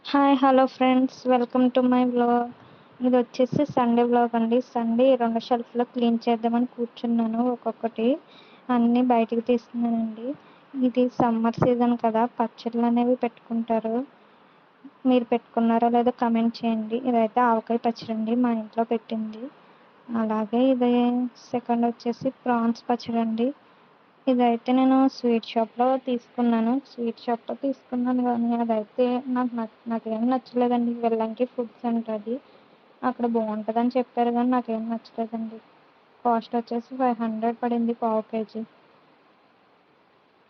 Hi hello friends welcome to my vlog. ఇది వచ్చేసి Sunday vlog అండి. సండే 2 షెల్ఫ్లో క్లీన్ చేద్దామని కూర్చున్నాను. ఒక్కొక్కటి అన్నీ బయటికి తీస్తున్నానండి. ఇది సమ్మర్ సీజన్ కదా, పచ్చళ్ళు అనేవి పెట్టుకుంటారు. మీరు పెట్టుకున్నారో లేదో కమెంట్ చేయండి. ఇదైతే ఆవకాయ పచ్చడి అండి, మా ఇంట్లో పెట్టింది. అలాగే ఇది సెకండ్ వచ్చేసి ప్రాన్స్ పచ్చడి అండి. ఇదైతే నేను స్వీట్ షాప్లో తీసుకున్నాను కానీ అదైతే నాకేం నచ్చలేదండి. వెళ్ళంకి ఫుడ్ సెంటర్ అది, అక్కడ బాగుంటుందని చెప్పారు కానీ నాకేం నచ్చలేదండి. కాస్ట్ వచ్చేసి 500 పడింది పావు కేజీ.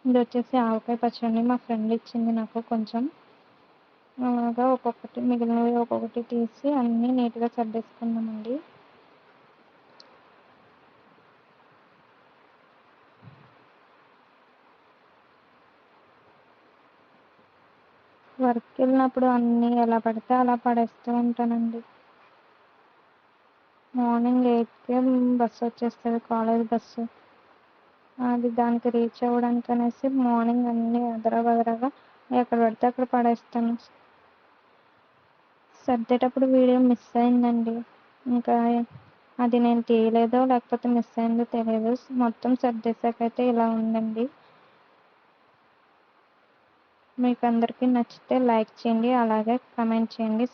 ఇది వచ్చేసి ఆవకాయ పచ్చడి, మా ఫ్రెండ్ ఇచ్చింది నాకు కొంచెం. అలాగా ఒక్కొక్కటి మిగిలినవి ఒక్కొక్కటి తీసి అన్నీ నీట్గా సర్దేసుకున్నామండి. వర్క్కి వెళ్ళినప్పుడు అన్నీ ఎలా పడితే అలా పడేస్తూ ఉంటానండి. మార్నింగ్ 8కే బస్సు వచ్చేస్తుంది, కాలేజ్ బస్సు. అది దానికి రీచ్ అవ్వడానికి అనేసి మార్నింగ్ అన్నీ అదరబదరగా ఎక్కడ పడితే అక్కడ పడేస్తాను. సర్దేటప్పుడు వీడియో మిస్ అయిందండి. ఇంకా అది నేను తీయలేదో లేకపోతే మిస్ అయిందో తెలియదు. మొత్తం సర్దేశాకైతే ఇలా ఉందండి. మీకు అందరికీ నచ్చితే లైక్ చేయండి, అలాగే కమెంట్ చేయండి,